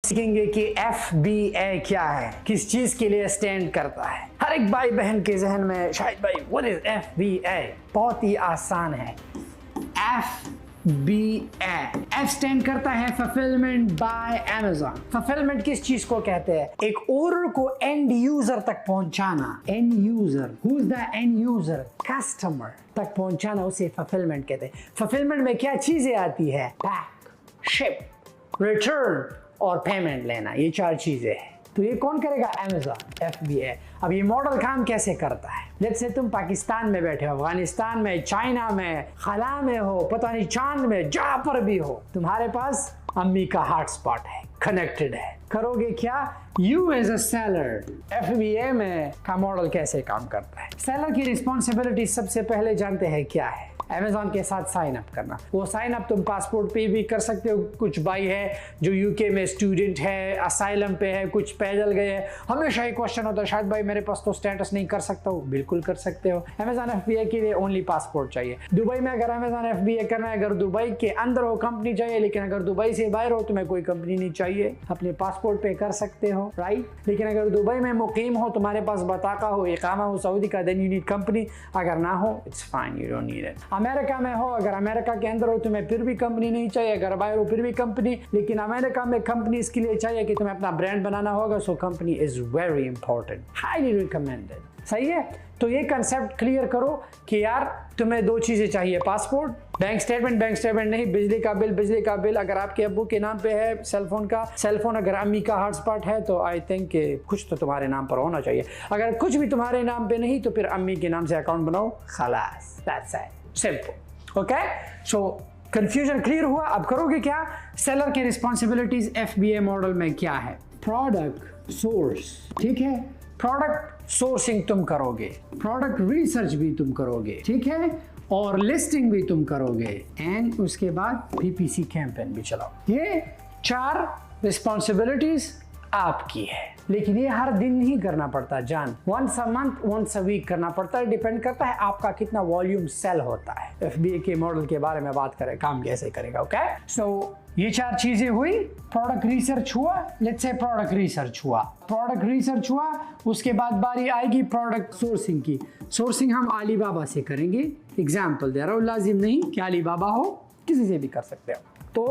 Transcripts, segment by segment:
सीखेंगे कि FBA क्या है, किस चीज के लिए स्टैंड करता है। हर एक भाई बहन के जहन में शायद भाई व्हाट इज FBA, बहुत ही आसान है। FBA, F स्टैंड करता है फुलफिलमेंट बाय अमेज़न। फुलफिलमेंट किस चीज को कहते हैं? एक ऑर्डर को एंड यूजर तक पहुंचाना। And user, who is the end user? Customer तक पहुंचाना, उसे फुलफिलमेंट कहते हैं। फुलफिलमेंट में क्या चीजें आती है? पैक, शिप, रिटर्न और पेमेंट लेना, ये चार चीजें हैं। तो ये कौन करेगा? Amazon, FBA। अब ये मॉडल काम कैसे करता है? लेट्स से तुम पाकिस्तान में बैठे हो, अफगानिस्तान में, चाइना में, खला में हो, पता नहीं चांद में, जहां पर भी हो, तुम्हारे पास अम्मी का हॉटस्पॉट है, कनेक्टेड है। करोगे क्या? You as a seller, FBA में का मॉडल कैसे काम करता है? सेलर की रिस्पॉन्सिबिलिटी सबसे पहले जानते हैं क्या है? अमेज़न के साथ साइन अप करना। वो साइन अप तुम पासपोर्ट पे भी कर सकते हो। कुछ भाई है जो यूके में स्टूडेंट है, असाइलम पे है, कुछ पैदल गए हैं, हमेशा ये क्वेश्चन होता है शायद भाई मेरे पास तो स्टेटस नहीं, कर सकता हूँ। बिल्कुल कर सकते हो। अमेज़न FBA के लिए ओनली पासपोर्ट चाहिए। दुबई में अगर अमेज़न FBA करना है, अगर दुबई के अंदर हो कंपनी चाहिए, लेकिन अगर दुबई से बाहर हो तुम्हें कोई कंपनी नहीं चाहिए, अपने पासपोर्ट पे कर सकते हो, राइट। लेकिन अगर दुबई में मुकीम हो, तुम्हारे पास बताका हो, इकामा हो सऊदी का, देन यू नीड कंपनी। अगर ना हो it's fine, you don't need it. America में हो, अगर अमेरिका के अंदर हो तुम्हें फिर भी कंपनी नहीं चाहिए, अगर बाहर हो फिर भी कंपनी। लेकिन अमेरिका में कंपनी इसके लिए चाहिए कि तुम्हें अपना ब्रांड बनाना होगा, so company is very important, highly recommended. सही है। तो ये कंसेप्ट क्लियर करो कि यार तुम्हें दो चीजें चाहिए, पासपोर्ट, बैंक स्टेटमेंट नहीं, बिजली का बिल अगर आपके अब्बू के नाम पे है, सेलफोन अगर अम्मी का हॉटस्पॉट है तो आई थिंक कुछ तो तुम्हारे नाम पर होना चाहिए। अगर कुछ भी तुम्हारे नाम पे नहीं तो फिर अम्मी के नाम से अकाउंट बनाओ, खलास, that's it, simple. Okay, so confusion clear हुआ। अब करोगे क्या? सेलर की रिस्पॉन्सिबिलिटीज FBA मॉडल में क्या है? प्रोडक्ट सोर्स, ठीक है, प्रोडक्ट सोर्सिंग तुम करोगे, प्रोडक्ट रिसर्च भी तुम करोगे, ठीक है, और लिस्टिंग भी तुम करोगे, एंड उसके बाद PPC कैंपेन भी चलाओ। ये चार रिस्पॉन्सिबिलिटीज आपकी है। लेकिन ये हर दिन नहीं करना पड़ता जान, once a month, once a week करना पड़ता है। डिपेंड करता है आपका कितना वॉल्यूम सेल होता है। FBA के मॉडल के बारे में बात करें, काम कैसे करेगा। ओके, सो ये चार चीजें हुई। प्रोडक्ट रिसर्च हुआ, लेट्स से प्रोडक्ट रिसर्च हुआ, उसके बाद बारी आएगी प्रोडक्ट सोर्सिंग की। सोर्सिंग हम अलीबाबा से करेंगे, एग्जाम्पल दे रहा हूँ, लाजिम नहीं कि अलीबाबा हो, किसी से भी कर सकते हो। तो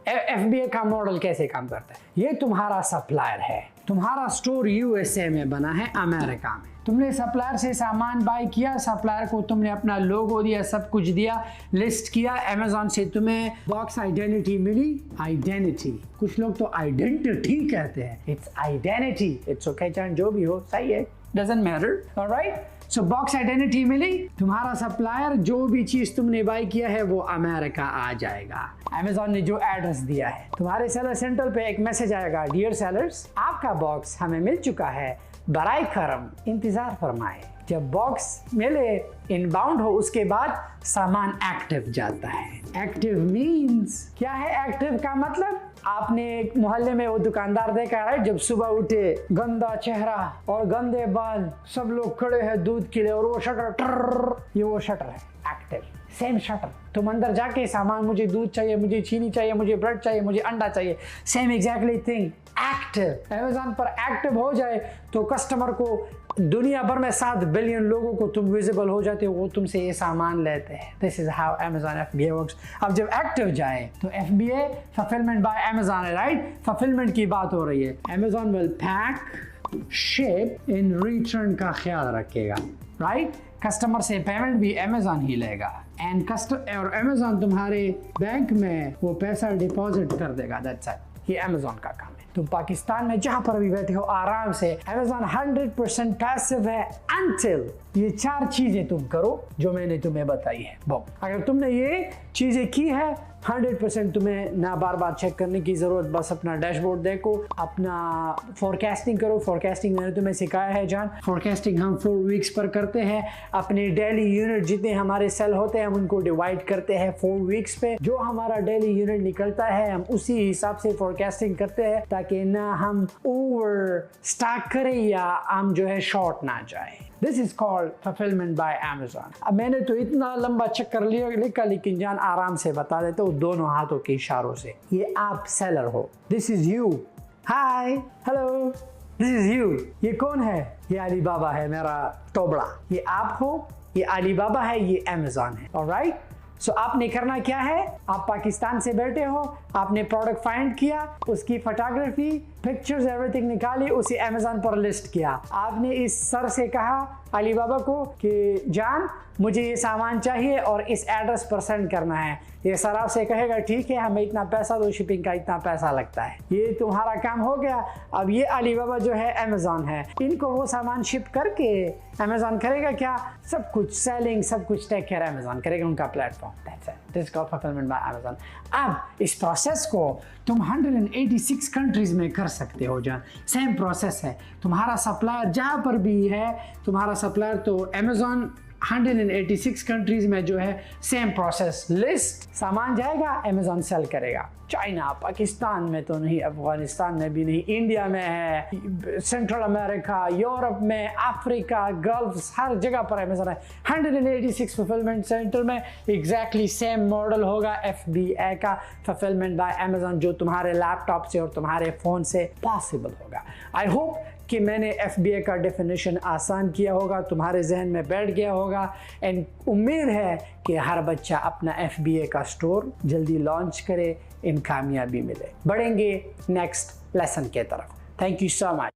FBA का मॉडल कैसे काम करता है? ये तुम्हारा सप्लायर है, तुम्हारा स्टोर USA में बना है, अमेरिका में। तुमने सप्लायर से सामान बाय किया, सप्लायर को तुमने अपना लोगो दिया, सब कुछ दिया, लिस्ट किया। अमेज़न से तुम्हें बॉक्स आइडेंटिटी मिली, आइडेंटिटी, कुछ लोग तो आइडेंटिटी कहते हैं, इट्स आइडेंटिटी, इट्स ओके जान, जो भी हो सही है, doesn't matter, alright. So box identity मिली, तुम्हारा सप्लायर जो भी चीज तुमने बाय किया है वो अमेरिका आ जाएगा। अमेज़न ने जो एड्रेस दिया है, तुम्हारे सेलर सेंटर पे एक मैसेज आएगा, डियर सेलर्स, आपका बॉक्स हमें मिल चुका है, बराए करम इंतजार फरमाए। जब बॉक्स मिले, इनबाउंड हो, उसके बाद सामान एक्टिव जाता है। एक्टिव मींस क्या है? एक्टिव का मतलब आपने एक मोहल्ले में वो दुकानदार देखा है, जब सुबह उठे, गंदा चेहरा और गंदे बाल, सब लोग खड़े हैं दूध के लिए, और वो शटर टर्र, ये वो शटर है, एक्टिव। सेम शटर, तुम अंदर जाके सामान, मुझे दूध चाहिए, मुझे चीनी चाहिए, मुझे ब्रेड चाहिए, मुझे अंडा चाहिए, same exactly thing, active. Amazon पर एक्टिव हो जाए तो कस्टमर को, दुनिया भर में 7 बिलियन लोगों को तुम विजिबल हो जाते हो, वो तुमसे ये सामान लेते हैं। This is how Amazon FBA works. अब जब एक्टिव जाए तो FBA फुलफिलमेंट बाय अमेज़न है, राइट। फुलफिलमेंट की बात हो रही है। Amazon will pack, ship, in return का ख्याल रखेगा, राइट। कस्टमर से पेमेंट भी Amazon ही लेगा, एंड और Amazon तुम्हारे बैंक में वो पैसा डिपॉजिट कर देगा, दैट्स इट। ये Amazon का काम है। तुम पाकिस्तान में जहां पर भी बैठे हो आराम से, Amazon 100% पैसिव है until ये चार चीजें तुम करो जो मैंने तुम्हें बताई है। अगर तुमने ये चीजें की है, 100% तुम्हें ना बार बार चेक करने की जरूरत, बस अपना डैशबोर्ड देखो, अपना फोरकास्टिंग करो। फोरकास्टिंग मैंने तुम्हें सिखाया है जान, फोरकास्टिंग हम 4 वीक्स पर करते हैं। अपने डेली यूनिट जितने हमारे सेल होते हैं हम उनको डिवाइड करते हैं 4 वीक्स पे। जो हमारा डेली यूनिट निकलता है हम उसी हिसाब से फोरकास्टिंग करते हैं, ताकि ना हम ओवर स्टार्ट करें या हम जो है शॉर्ट ना जाए। This is called fulfilment bye Amazon। अब मैंने तो इतना लंबा चक्कर लिखा, लेकिन जान आराम से बता देते हो दोनों हाथों के इशारों से। ये आप सेलर हो, this is you, hi, hello, this is you. ये कौन है? ये अली बाबा है, मेरा तोबड़ा। ये आप हो, ये अली बाबा है, ये अमेज़न है। ऑलराइट, सो आपने करना क्या है, आप पाकिस्तान से बैठे हो, आपने प्रोडक्ट फाइंड किया, उसकी फोटोग्राफी, पिक्चर्स, एवरीथिंग निकाली, उसे अमेज़न पर लिस्ट किया। आपने इस सर से कहा अली बाबा को कि जान मुझे ये सामान चाहिए और इस एड्रेस पर सेंड करना है। ये सर आपसे कहेगा ठीक है, हमें इतना पैसा दो, शिपिंग का इतना पैसा लगता है। ये तुम्हारा काम हो गया। अब ये अली बाबा जो है अमेज़न है, इनको वो सामान शिप करके अमेज़न करेगा क्या? सब कुछ सेलिंग, सब कुछ टेक केयर अमेज़न करेगा, उनका platform. That's it, this is called fulfilment bye Amazon. अब इस प्रोसेस को तुम 186 कंट्रीज में कर सकते हो जान। सेम प्रोसेस है, तुम्हारा सप्लायर जहाँ पर भी है, तुम्हारा सप्लायर तो अमेज़न 186 कंट्रीज में जो है सेम प्रोसेस, लिस्ट, सामान जाएगा, अमेज़न सेल करेगा। चाइना, पाकिस्तान में तो नहीं, अफगानिस्तान में भी नहीं, इंडिया में है, सेंट्रल अमेरिका, यूरोप में, अफ्रीका, गल्फ, हर जगह पर अमेज़न है। 186 फुलफिलमेंट सेंटर में एग्जैक्टली सेम मॉडल होगा FBA का, फुलफिलमेंट बाय अमेज़न, जो तुम्हारे लैपटॉप से और तुम्हारे फ़ोन से पॉसिबल होगा। आई होप कि मैंने FBA का डेफिनेशन आसान किया होगा, तुम्हारे जहन में बैठ गया होगा। एंड उम्मीद है कि हर बच्चा अपना FBA का स्टोर जल्दी लॉन्च करे, इन कामयाबी मिले। बढ़ेंगे नेक्स्ट लेसन के तरफ। Thank you so much.